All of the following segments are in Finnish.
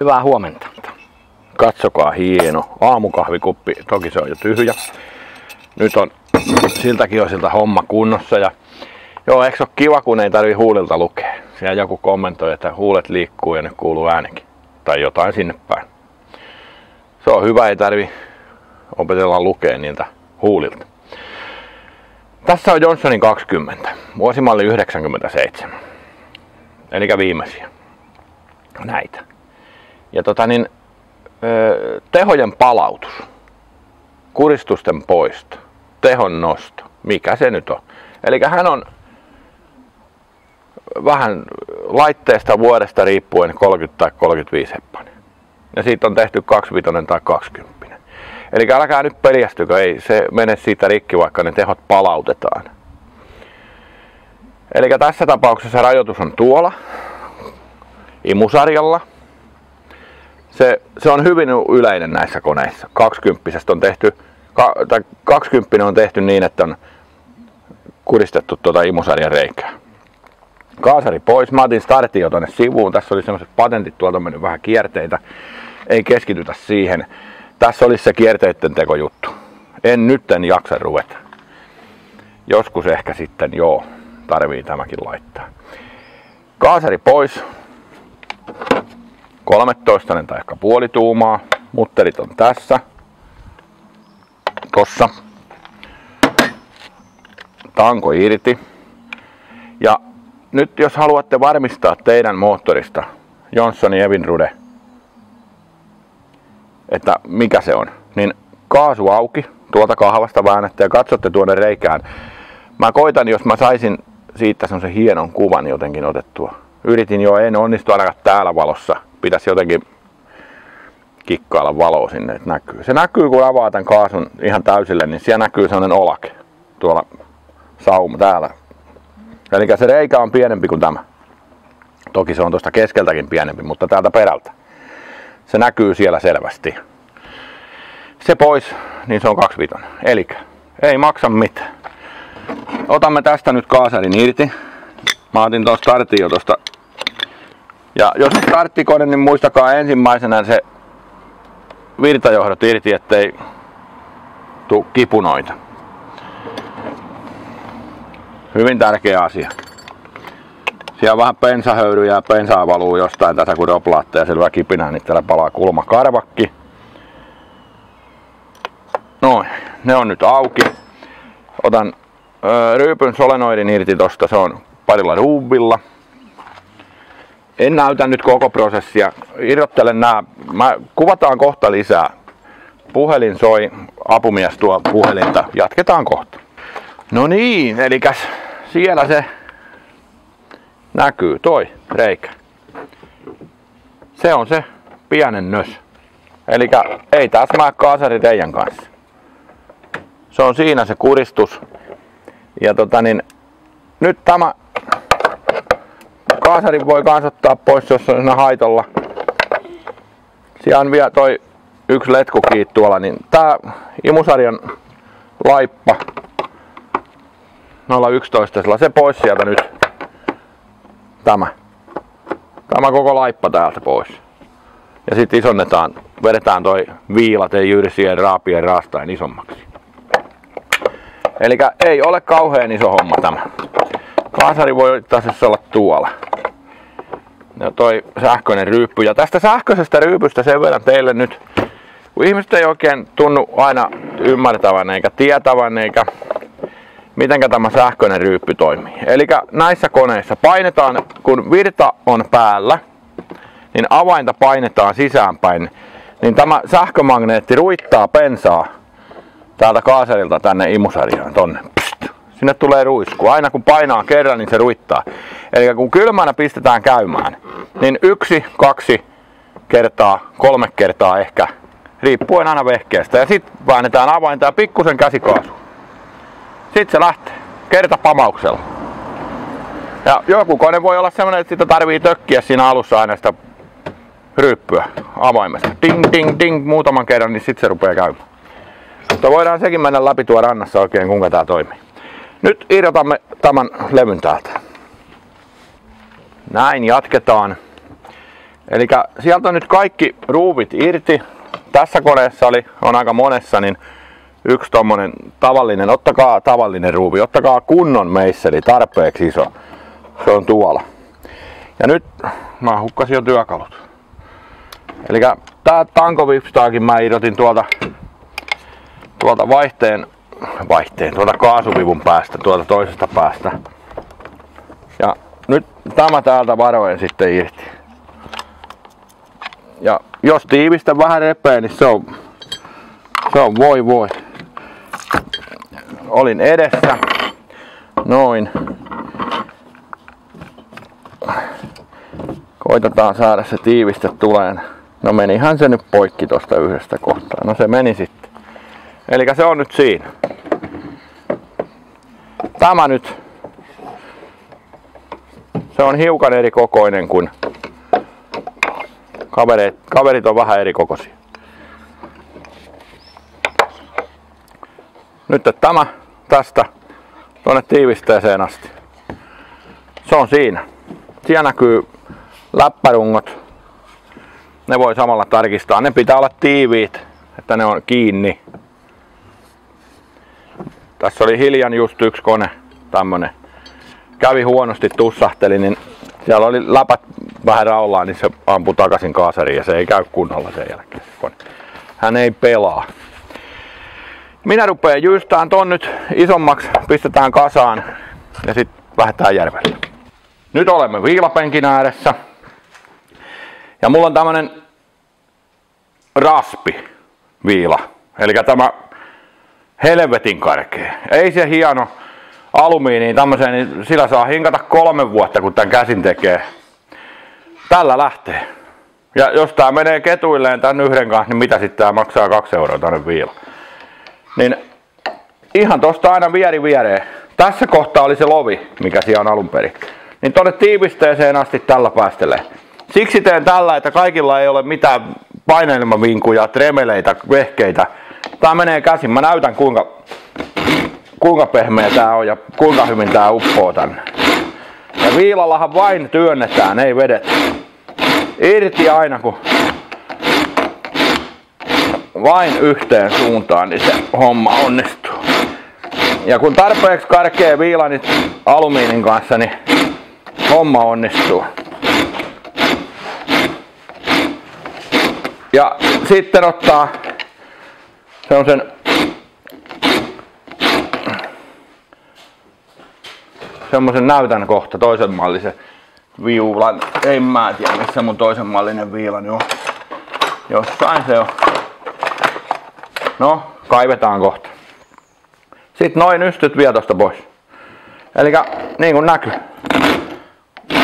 Hyvää huomenta. Katsokaa, hieno aamukahvikuppi. Toki se on jo tyhjä. Nyt on siltäkin jo siltä homma kunnossa. Ja joo, eikö se ole kiva, kun ei tarvitse huulilta lukea? Siellä joku kommentoi, että huulet liikkuu ja nyt kuuluu äänikin. Tai jotain sinne päin. Se on hyvä, ei tarvi opetella lukea niiltä huulilta. Tässä on Johnsonin 20, vuosimalli 97. Eli viimeisiä. Näitä. Ja tehojen palautus, kuristusten poisto, tehon nosto, mikä se nyt on. Eli hän on vähän laitteesta vuodesta riippuen 30 tai 35 heppainen. Ja siitä on tehty 25 tai 20. Eli älkää nyt peljästykö, ei se mene siitä rikki, vaikka ne tehot palautetaan. Eli tässä tapauksessa rajoitus on tuolla imusarjalla. Se on hyvin yleinen näissä koneissa. 20 on tehty, tai 20 on tehty niin, että on kuristettu tuota imusarjan reikää. Kaasari pois. Mä otin startin jo tonne sivuun. Tässä oli sellaiset patentit, tuolta on mennyt vähän kierteitä. Ei keskitytä siihen. Tässä olisi se kierteiden tekojuttu. En nytten jaksa ruveta. Joskus ehkä sitten joo, tarvii tämäkin laittaa. Kaasari pois. 13 tai ehkä puoli tuumaa. Mutterit on tässä. Tossa. Tanko irti. Ja nyt jos haluatte varmistaa teidän moottorista Johnsonin Evinrude, että mikä se on, niin kaasu auki, tuolta kahvasta väännätte ja katsotte tuonne reikään. Mä koitan, jos mä saisin siitä semmosen hienon kuvan jotenkin otettua. Yritin jo, en onnistu ainakaan täällä valossa. Pitäisi jotenkin kikkailla valoa sinne, että näkyy. Se näkyy, kun avaa tämän kaasun ihan täysille, niin siellä näkyy sellainen olake. Tuolla sauma täällä. Eli se reikä on pienempi kuin tämä. Toki se on tuosta keskeltäkin pienempi, mutta täältä perältä. Se näkyy siellä selvästi. Se pois, niin se on 25. Eli ei maksa mitään. Otamme tästä nyt kaasarin irti. Mä otin tuon startin jo tosta. Ja jos on starttikone, niin muistakaa ensimmäisenä se virtajohdot irti, ettei tuu kipunoita. Hyvin tärkeä asia. Siellä on vähän bensahöyryjä ja bensaa valuu jostain tässä, kun roplaatte ja selvä kipinää, niin täällä palaa kulmakarvakki. Noin, ne on nyt auki. Otan ryypyn solenoidin irti tosta, se on parilla ruuvilla. En näytä nyt koko prosessia. Irrottelen nää. Kuvataan kohta lisää. Puhelin soi. Apumies tuo puhelinta. Jatketaan kohta. No niin, elikäs siellä se näkyy toi reikä. Se on se pienen nös. Elikkä ei täsmää kaasari teidän kanssa. Se on siinä se kuristus. Ja nyt tämä kaasari voi kans ottaa pois, jos on siinä haitolla. Siellä on vielä toi yksi letku kiinni tuolla, niin tää imusarjan laippa 011, se pois sieltä nyt. Tämä koko laippa täältä pois. Ja sitten isonnetaan, vedetään toi viilat, ei juuri siihen raapien raastain isommaksi. Elikkä ei ole kauhean iso homma tämä. Kaasari voi taas olla tuolla. Ja toi sähköinen ryyppy. Ja tästä sähköisestä ryypystä sen verran teille nyt, kun ihmiset ei oikein tunnu aina ymmärtävän eikä tietävän eikä mitenkä tämä sähköinen ryyppy toimii. Eli näissä koneissa painetaan, kun virta on päällä, niin avainta painetaan sisäänpäin, niin tämä sähkömagneetti ruittaa bensaa täältä kaasarilta tänne imusarjaan tonne. Sinne tulee ruisku. Aina kun painaa kerran, niin se ruittaa. Eli kun kylmänä pistetään käymään, niin 1, 2 kertaa, 3 kertaa ehkä, riippuen aina vehkeestä. Ja sitten väännetään avainta ja pikkusen käsikaasu. Sitten se lähtee kertapamauksella. Ja joku kone voi olla sellainen, että sitä tarvii tökkiä siinä alussa aina sitä ryyppyä avaimesta. Ding, ding, ding, muutaman kerran, niin sitten se rupeaa käymään. Mutta voidaan sekin mennä läpi tuo rannassa oikein, kuinka tää toimii. Nyt irrotamme tämän levyn täältä. Näin jatketaan. Eli sieltä on nyt kaikki ruuvit irti. Tässä koneessa on aika monessa niin yksi tommonen tavallinen, ottakaa tavallinen ruuvi, ottakaa kunnon meisseli, tarpeeksi iso. Se on tuolla. Ja nyt mä hukkasin jo työkalut. Eli tää tankovipstaakin mä irrotin tuolta tuolta kaasuvivun päästä, tuolta toisesta päästä. Ja nyt tämä täältä varoen sitten irti. Ja jos tiivistä vähän repee, niin se on voi. Olin edessä. Noin. Koitetaan saada se tiiviste tuleen. No menihän se nyt poikki tosta yhdestä kohtaa. No se meni sitten. Elikkä se on nyt siinä. Tämä nyt. Se on hiukan eri kokoinen kuin kaverit on vähän eri kokoisia. Nyt tämä tästä tuonne tiivisteeseen asti. Se on siinä. Siellä näkyy läppärungot. Ne voi samalla tarkistaa. Ne pitää olla tiiviit, että ne on kiinni. Tässä oli hiljan just yksi kone, tämmönen. Kävi huonosti, tussahteli, niin siellä oli läpät vähän raollaan, niin se ampui takaisin kaasariin ja se ei käy kunnolla sen jälkeen. Hän ei pelaa. Minä rupean jyystään ton nyt isommaksi, pistetään kasaan ja sitten lähdetään järvelle. Nyt olemme viilapenkin ääressä. Ja mulla on tämmönen raspi viila. Eli tämä helvetin karkea. Ei se hieno alumiini tämmöiseen, niin sillä saa hinkata 3 vuotta kun tän käsin tekee. Tällä lähtee. Ja jos tää menee ketuilleen tän yhden kanssa, niin mitä sitten tää maksaa 2 € tänne viila. Niin ihan tosta aina viereen. Tässä kohtaa oli se lovi, mikä siellä on alun perin. Niin tonne tiivisteeseen asti tällä päästelee. Siksi teen tällä, että kaikilla ei ole mitään painelmavinkuja, tremeleitä, vehkeitä. Tää menee käsin. Mä näytän kuinka pehmeä tää on ja kuinka hyvin tää uppoo tänne. Ja viilallahan vain työnnetään, ei vedetä. Irti aina kun vain yhteen suuntaan, niin se homma onnistuu. Ja kun tarpeeksi karkee viila niin alumiinin kanssa, niin homma onnistuu. Ja sitten ottaa semmosen näytän kohta toisen mallisen viulan. En mä tiedä missä mun toisen mallinen viilani on. Jossain se on. No, kaivetaan kohta. Sitten noin nystyt vie tosta pois. Elikkä niin kuin näkyy.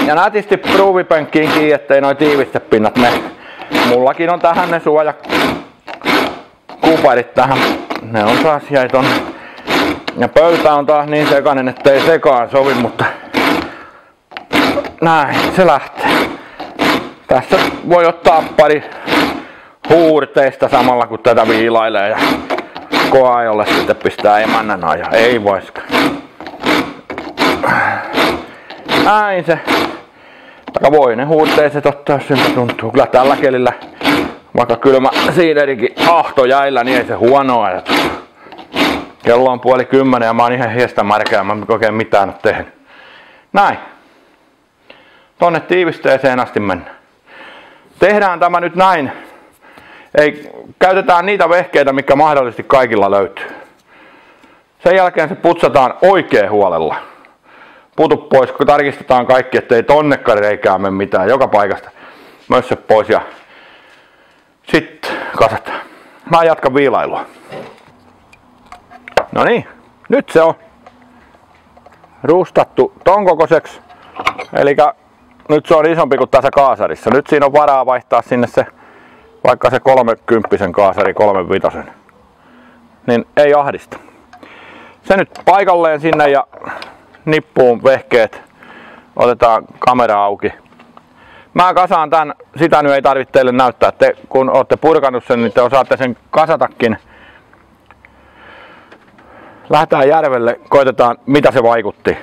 Ja nätisti pruuvipenkkiin kiinni, ettei noi tiivistepinnat mene. Mullakin on tähän ne suojakuparit tähän. Ne on taas jäi tonne. Ja pöytä on taas niin sekainen, ettei sekaan sovi, mutta näin se lähtee. Tässä voi ottaa pari huurteista samalla kun tätä viilailee ja koajolle sitten pistää emännän ajan. Ei voiskaan. Näin se. Taka voi ne huurteiset ottaa, jos siltä tuntuu. Kyllä tällä kelillä, vaikka kylmä siiderikin ahto jäillä, niin ei se huonoa ajatus. Kello on 9:30 ja mä oon ihan hiestä märkää, mä en oikein mitään ole tehnyt. Näin. Tonne tiivisteeseen asti mennään. Tehdään tämä nyt näin. Käytetään niitä vehkeitä, mikä mahdollisesti kaikilla löytyy. Sen jälkeen se putsataan oikein huolella. Putu pois, kun tarkistetaan kaikki, ettei tonnekaan reikään mene mitään. Joka paikasta mössö pois ja sitten kasataan. Mä jatkan viilailua. No niin, nyt se on rustattu ton kokoiseksi. Elikkä nyt se on isompi kuin tässä kaasarissa. Nyt siinä on varaa vaihtaa sinne se, vaikka se 30 kaasari 35. Niin ei ahdista. Se nyt paikalleen sinne ja nippuun vehkeet. Otetaan kamera auki. Mä kasaan tän, sitä nyt ei tarvitse teille näyttää. Te kun ootte purkanut sen, niin te osaatte sen kasatakin. Lähdetään järvelle, koitetaan mitä se vaikutti.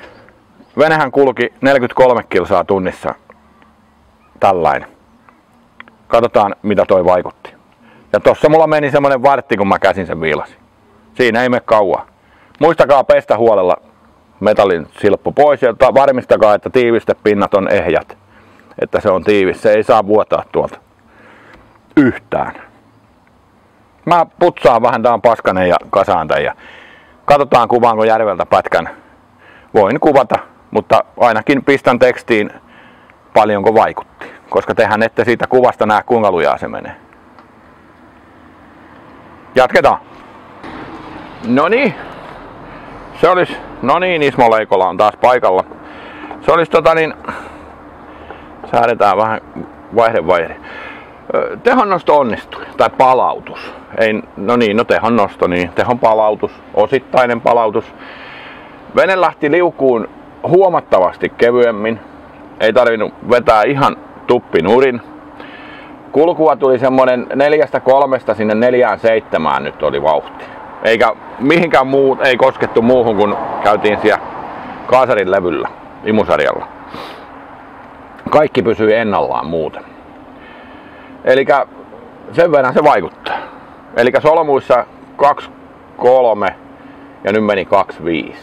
Venehän kulki 43 kilsaa tunnissa. Tällainen. Katsotaan mitä toi vaikutti. Ja tossa mulla meni semmonen vartti kun mä käsin sen viilasin. Siinä ei mene kauan. Muistakaa pestä huolella metallin silppu pois ja varmistakaa että tiivistepinnat on ehjät. Että se on tiivis. Se ei saa vuotaa tuolta. Yhtään. Mä putsaan vähän tää on paskanen ja kasaan tän ja katsotaan kuvaanko järveltä pätkän. Voin kuvata, mutta ainakin pistän tekstiin paljonko vaikutti. Koska tehän ette siitä kuvasta näe kuinka lujaa se menee. Jatketaan. Noniin. Se olisi, Ismo Leikola on taas paikalla. Se olisi säädetään vähän vaihde. Tehonnosto onnistui, tai palautus. Ei, tehonnosto, niin tehon palautus, osittainen palautus. Vene lähti liukuun huomattavasti kevyemmin. Ei tarvinnut vetää ihan tuppinurin. Kulkua tuli semmonen 4-3 sinne 4-7 nyt oli vauhti. Eikä mihinkään muut ei koskettu muuhun kun käytiin siellä Kaasarin levyllä, imusarjalla. Kaikki pysyi ennallaan muuten. Elikkä sen verran se vaikuttaa. Elikkä solmuissa 2-3 ja nyt meni 2-5.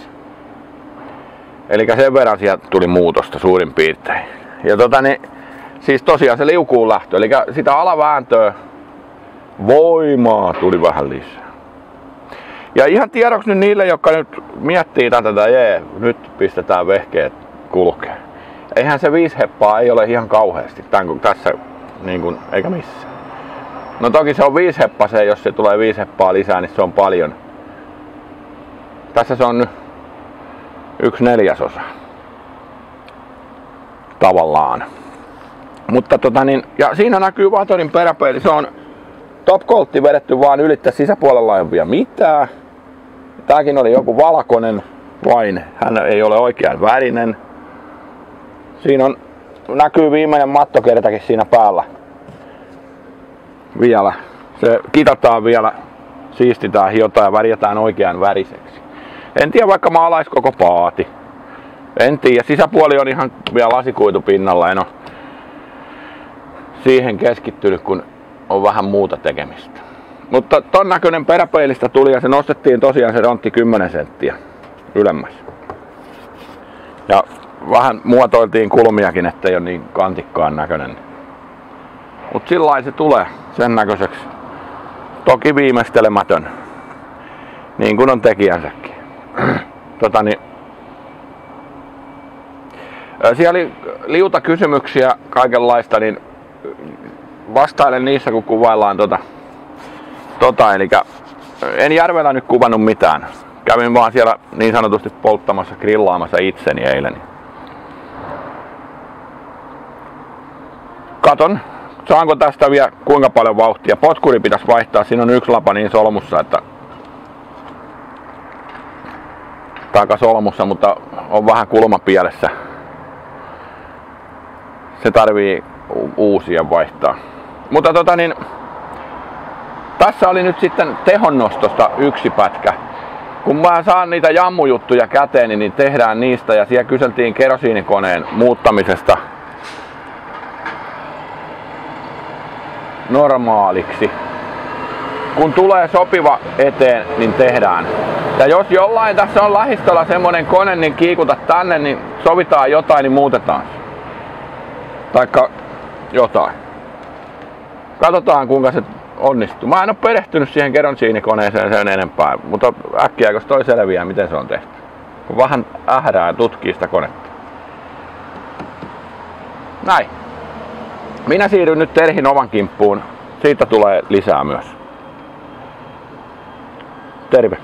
Elikkä sen verran sieltä tuli muutosta suurin piirtein. Ja siis tosiaan se liukuun lähtö, eli sitä alavääntöä voimaa tuli vähän lisää. Ja ihan tiedoksi nyt niille, jotka nyt miettii tätä, nyt pistetään vehkeet kulkee. Eihän se 5 heppaa ei ole ihan kauheasti, tässä niin kuin, eikä missään. No toki se on 5 heppaseen, jos se tulee 5 heppaa lisää, niin se on paljon. Tässä se on nyt 1/4 tavallaan. Mutta ja siinä näkyy Vatorin peräpeili, se on top-koltti vedetty vaan ylittä, sisäpuolella ei ole vielä mitään. Tääkin oli joku valkoinen vain, hän ei ole oikean värinen. Siinä näkyy viimeinen mattokertakin siinä päällä. Vielä. Se kitataan vielä, siistitään, hiotaan ja värjätään oikean väriseksi. En tiedä vaikka maalais koko paati. En tiedä, sisäpuoli on ihan vielä lasikuitu pinnalla, en ole siihen keskittynyt, kun on vähän muuta tekemistä. Mutta ton näköinen peräpeilistä tuli ja se nostettiin tosiaan se rontti 10 senttiä ylemmäs. Ja vähän muotoiltiin kulmiakin, ettei ole niin kantikkaan näköinen. Mut sillain se tulee sen näköiseksi. Toki viimeistelemätön. Niin kuin on tekijänsäkin. Siellä oli liuta kysymyksiä kaikenlaista, niin vastailen niissä kun kuvaillaan eli en järvellä nyt kuvannut mitään. Kävin vaan siellä niin sanotusti polttamassa, grillaamassa itseni eilen. Katon, saanko tästä vielä kuinka paljon vauhtia. Potkuri pitäisi vaihtaa, siinä on 1 lapa niin solmussa, että takasolmussa, mutta on vähän kulma pielessä. Se tarvii uusia vaihtaa. Mutta tässä oli nyt sitten tehonnostosta yksi pätkä. Kun mä saan niitä jammujuttuja käteen, niin tehdään niistä ja siellä kyseltiin kerosiinikoneen muuttamisesta normaaliksi. Kun tulee sopiva eteen, niin tehdään. Ja jos jollain tässä on lähistöllä semmonen kone, niin kiikuta tänne, niin sovitaan jotain, niin muutetaan. Taikka jotain. Katsotaan kuinka se onnistuu. Mä en ole perehtynyt siihen kerosiinikoneeseen sen enempää, mutta äkkiäkös toi selviää miten se on tehty. Kun vähän ährää ja tutkii sitä konetta. Näin. Minä siirryn nyt Terhi Novan kimppuun. Siitä tulee lisää myös. Terve.